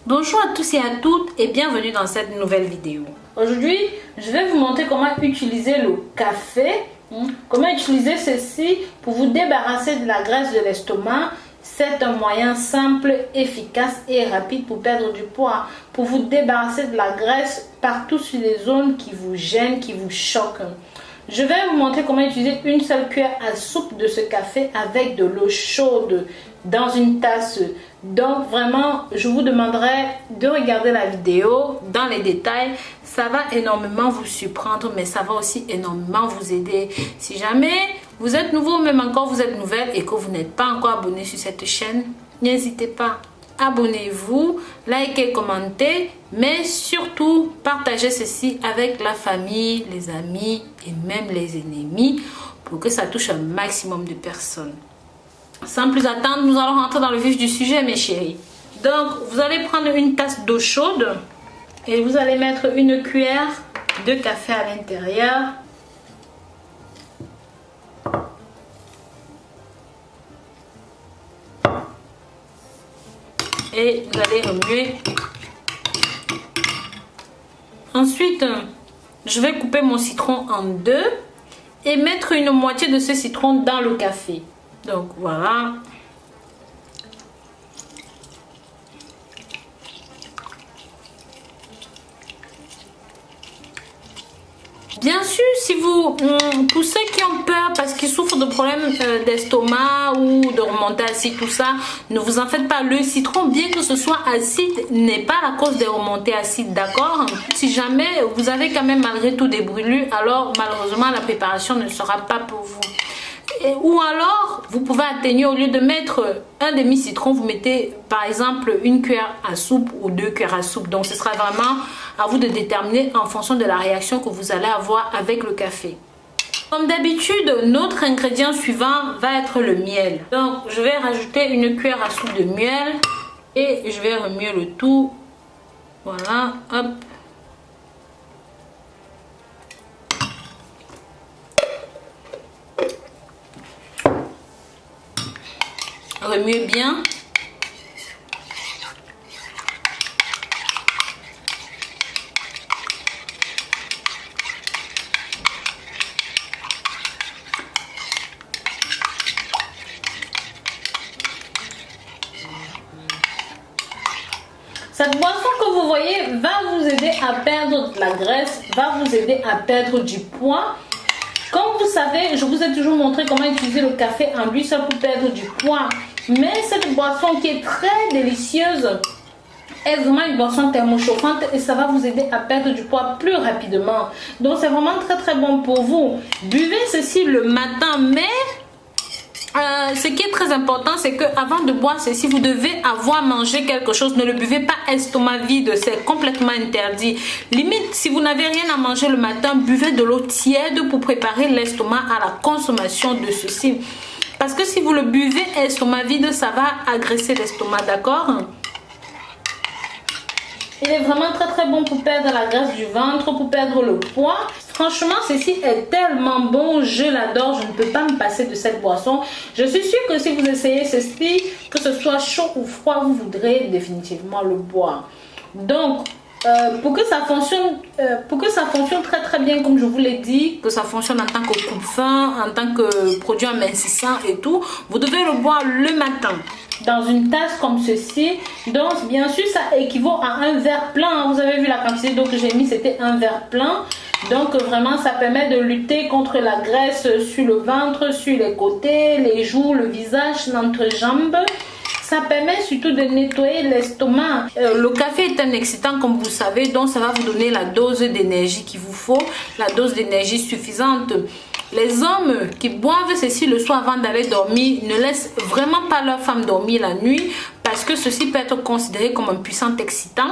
Bonjour à tous et à toutes et bienvenue dans cette nouvelle vidéo. Aujourd'hui, je vais vous montrer comment utiliser le café, comment utiliser ceci pour vous débarrasser de la graisse de l'estomac. C'est un moyen simple, efficace et rapide pour perdre du poids, pour vous débarrasser de la graisse partout sur les zones qui vous gênent, qui vous choquent. Je vais vous montrer comment utiliser une seule cuillère à soupe de ce café avec de l'eau chaude dans une tasse. Donc vraiment, je vous demanderai de regarder la vidéo dans les détails. Ça va énormément vous surprendre, mais ça va aussi énormément vous aider. Si jamais vous êtes nouveau, même encore vous êtes nouvelle et que vous n'êtes pas encore abonné sur cette chaîne, n'hésitez pas. Abonnez-vous, likez, commentez, mais surtout partagez ceci avec la famille, les amis et même les ennemis pour que ça touche un maximum de personnes. Sans plus attendre, nous allons rentrer dans le vif du sujet, mes chéris. Donc, vous allez prendre une tasse d'eau chaude et vous allez mettre une cuillère de café à l'intérieur. Et vous allez remuer. Ensuite, je vais couper mon citron en deux et mettre une moitié de ce citron dans le café. Donc voilà. Bien sûr, si vous, pour ceux qui ont peur parce qu'ils souffrent de problèmes d'estomac ou de remontée acide, tout ça, ne vous en faites pas. Le citron, bien que ce soit acide, n'est pas la cause des remontées acides, d'accord? Si jamais vous avez quand même malgré tout des brûlures, alors malheureusement la préparation ne sera pas pour vous. Ou alors, vous pouvez atténuer, au lieu de mettre un demi-citron, vous mettez par exemple une cuillère à soupe ou 2 cuillères à soupe. Donc, ce sera vraiment à vous de déterminer en fonction de la réaction que vous allez avoir avec le café. Comme d'habitude, notre ingrédient suivant va être le miel. Donc, je vais rajouter une cuillère à soupe de miel et je vais remuer le tout. Voilà, hop. Remuez bien. Cette boisson que vous voyez va vous aider à perdre de la graisse, va vous aider à perdre du poids. Comme vous savez, je vous ai toujours montré comment utiliser le café en lui seul pour perdre du poids. Mais cette boisson qui est très délicieuse est vraiment une boisson thermochauffante et ça va vous aider à perdre du poids plus rapidement. Donc c'est vraiment très bon pour vous. Buvez ceci le matin, mais ce qui est très important, c'est que avant de boire ceci, vous devez avoir mangé quelque chose. Ne le buvez pas estomac vide, c'est complètement interdit. Limite, si vous n'avez rien à manger le matin, buvez de l'eau tiède pour préparer l'estomac à la consommation de ceci. Parce que si vous le buvez estomac vide, ça va agresser l'estomac, d'accord? Il est vraiment très bon pour perdre la graisse du ventre, pour perdre le poids. Franchement, ceci est tellement bon, je l'adore, je ne peux pas me passer de cette boisson. Je suis sûre que si vous essayez ceci, que ce soit chaud ou froid, vous voudrez définitivement le boire. Donc, pour que ça fonctionne très bien, comme je vous l'ai dit, que ça fonctionne en tant que coupe-faim, en tant que produit amincissant et tout, vous devez le boire le matin dans une tasse comme ceci. Donc bien sûr ça équivaut à un verre plein. Vous avez vu la quantité d'eau que j'ai mis, c'était un verre plein. Donc vraiment ça permet de lutter contre la graisse sur le ventre, sur les côtés, les joues, le visage, l'entrejambe. Ça permet surtout de nettoyer l'estomac. Le café est un excitant comme vous savez, donc ça va vous donner la dose d'énergie qu'il vous faut, la dose d'énergie suffisante. Les hommes qui boivent ceci le soir avant d'aller dormir ne laissent vraiment pas leur femme dormir la nuit parce que ceci peut être considéré comme un puissant excitant.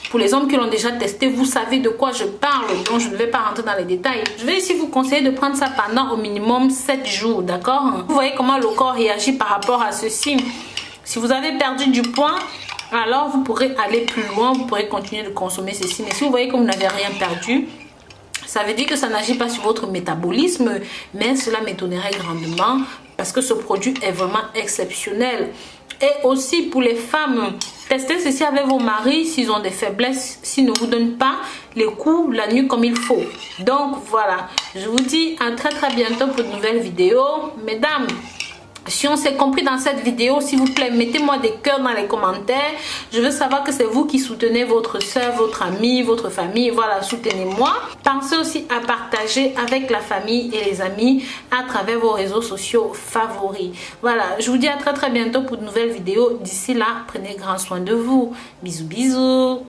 Pour les hommes qui l'ont déjà testé, vous savez de quoi je parle, donc je ne vais pas rentrer dans les détails. Je vais ici vous conseiller de prendre ça pendant au minimum 7 jours, d'accord? Vous voyez comment le corps réagit par rapport à ceci. Si vous avez perdu du poids, alors vous pourrez aller plus loin, vous pourrez continuer de consommer ceci. Mais si vous voyez que vous n'avez rien perdu, ça veut dire que ça n'agit pas sur votre métabolisme, mais cela m'étonnerait grandement parce que ce produit est vraiment exceptionnel. Et aussi pour les femmes Testez ceci avec vos maris s'ils ont des faiblesses, s'ils ne vous donnent pas les coups la nuit comme il faut. Donc voilà, je vous dis à très bientôt pour de nouvelles vidéos. Mesdames, si on s'est compris dans cette vidéo, s'il vous plaît, mettez-moi des cœurs dans les commentaires. Je veux savoir que c'est vous qui soutenez votre soeur, votre amie, votre famille. Voilà, soutenez-moi. Pensez aussi à partager avec la famille et les amis à travers vos réseaux sociaux favoris. Voilà, je vous dis à très bientôt pour de nouvelles vidéos. D'ici là, prenez grand soin de vous. Bisous, bisous.